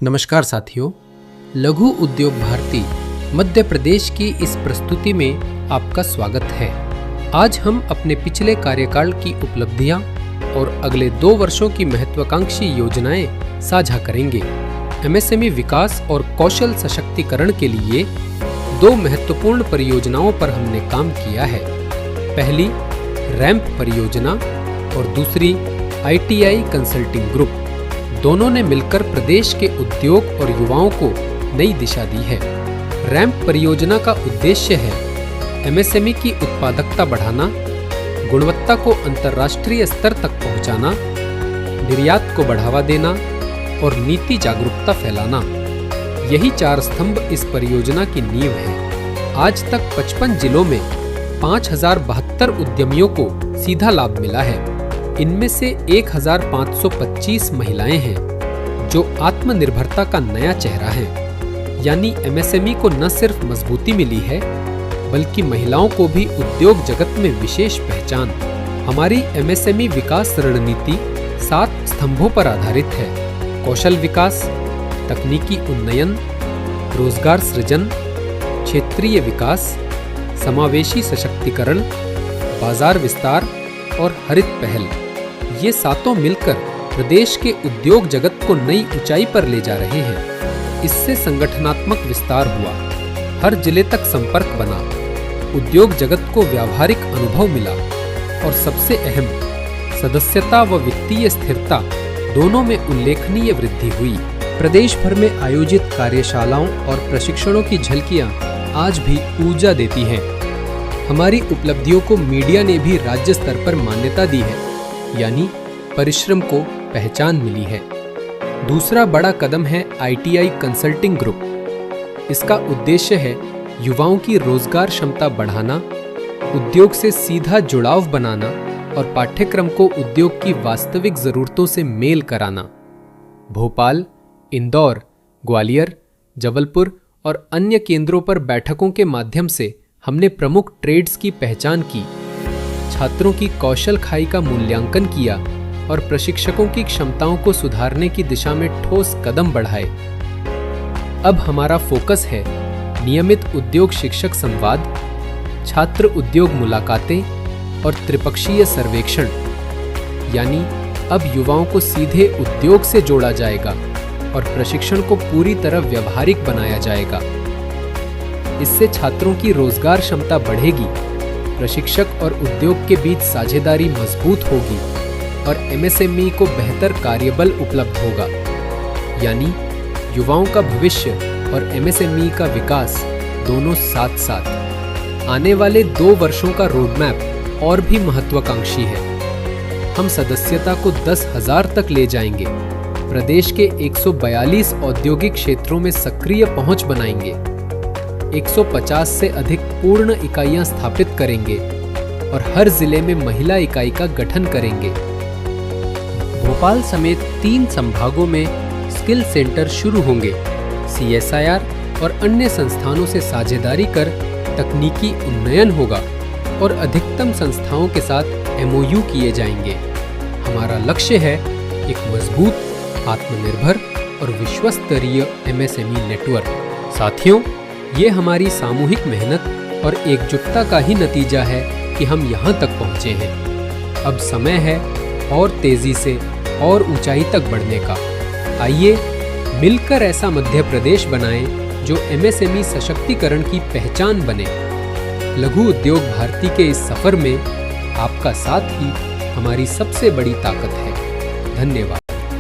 नमस्कार साथियों, लघु उद्योग भारती मध्य प्रदेश की इस प्रस्तुति में आपका स्वागत है। आज हम अपने पिछले कार्यकाल की उपलब्धियां और अगले 2 वर्षों की महत्वाकांक्षी योजनाएं साझा करेंगे। एमएसएमई विकास और कौशल सशक्तिकरण के लिए 2 महत्वपूर्ण परियोजनाओं पर हमने काम किया है। पहली रैंप परियोजना और दूसरी आईटीआई कंसल्टिंग ग्रुप। दोनों ने मिलकर प्रदेश के उद्योग और युवाओं को नई दिशा दी है। रैंप परियोजना का उद्देश्य है एमएसएमई की उत्पादकता बढ़ाना, गुणवत्ता को अंतर्राष्ट्रीय स्तर तक पहुंचाना, निर्यात को बढ़ावा देना और नीति जागरूकता फैलाना। यही 4 स्तंभ इस परियोजना की नींव है। आज तक 55 जिलों में 5072 उद्यमियों को सीधा लाभ मिला है। इनमें से 1525 महिलाएं हैं जो आत्मनिर्भरता का नया चेहरा है। यानी एमएसएमई को न सिर्फ मजबूती मिली है बल्कि महिलाओं को भी उद्योग जगत में विशेष पहचान। हमारी एमएसएमई विकास रणनीति 7 स्तंभों पर आधारित है। कौशल विकास, तकनीकी उन्नयन, रोजगार सृजन, क्षेत्रीय विकास, समावेशी सशक्तिकरण, बाजार विस्तार और हरित पहल। ये 7 मिलकर प्रदेश के उद्योग जगत को नई ऊंचाई पर ले जा रहे हैं। इससे संगठनात्मक विस्तार हुआ, हर जिले तक संपर्क बना, उद्योग जगत को व्यावहारिक अनुभव मिला और सबसे अहम, सदस्यता व वित्तीय स्थिरता दोनों में उल्लेखनीय वृद्धि हुई। प्रदेश भर में आयोजित कार्यशालाओं और प्रशिक्षणों की झलकियां आज भी ऊर्जा देती हैं। हमारी उपलब्धियों को मीडिया ने भी राज्य स्तर पर मान्यता दी है, यानी परिश्रम को पहचान मिली है। दूसरा बड़ा कदम है आईटीआई कंसल्टिंग ग्रुप। इसका उद्देश्य है युवाओं की रोजगार क्षमता बढ़ाना, उद्योग से सीधा जुड़ाव बनाना और पाठ्यक्रम को उद्योग की वास्तविक जरूरतों से मेल कराना। भोपाल, इंदौर, ग्वालियर, जबलपुर और अन्य केंद्रों पर बैठकों के माध्यम से हमने प्रमुख ट्रेड्स की पहचान की, छात्रों की कौशल खाई का मूल्यांकन किया और प्रशिक्षकों की क्षमताओं को सुधारने की दिशा में ठोस कदम बढ़ाए। अब हमारा फोकस है नियमित उद्योग शिक्षक संवाद, छात्र उद्योग मुलाकातें और त्रिपक्षीय सर्वेक्षण। यानी अब युवाओं को सीधे उद्योग से जोड़ा जाएगा और प्रशिक्षण को पूरी तरह व्यावहारिक बनाया जाएगा। इससे छात्रों की रोजगार क्षमता बढ़ेगी, प्रशिक्षक और उद्योग के बीच साझेदारी मजबूत होगी और एमएसएमई को बेहतर कार्यबल उपलब्ध होगा। यानी युवाओं का भविष्य और एमएसएमई का विकास दोनों साथ साथ। आने वाले 2 वर्षों का रोडमैप और भी महत्वाकांक्षी है। हम सदस्यता को 10,000 तक ले जाएंगे, प्रदेश के 142 औद्योगिक क्षेत्रों में सक्रिय पहुंच बनाएंगे, 150 से अधिक पूर्ण इकाइयां स्थापित करेंगे और हर जिले में महिला इकाई का गठन करेंगे। भोपाल समेत 3 संभागों में स्किल सेंटर शुरू होंगे। सीएसआईआर और अन्य संस्थानों से साझेदारी कर तकनीकी उन्नयन होगा और अधिकतम संस्थाओं के साथ एमओयू किए जाएंगे। हमारा लक्ष्य है एक मजबूत, आत्मनिर्भर और विश्वस्तरीय एमएसएमई नेटवर्क। साथियों, ये हमारी सामूहिक मेहनत और एकजुटता का ही नतीजा है कि हम यहाँ तक पहुँचे हैं। अब समय है और तेजी से और ऊंचाई तक बढ़ने का। आइए मिलकर ऐसा मध्य प्रदेश बनाएं जो एमएसएमई सशक्तिकरण की पहचान बने। लघु उद्योग भारती के इस सफर में आपका साथ ही हमारी सबसे बड़ी ताकत है। धन्यवाद।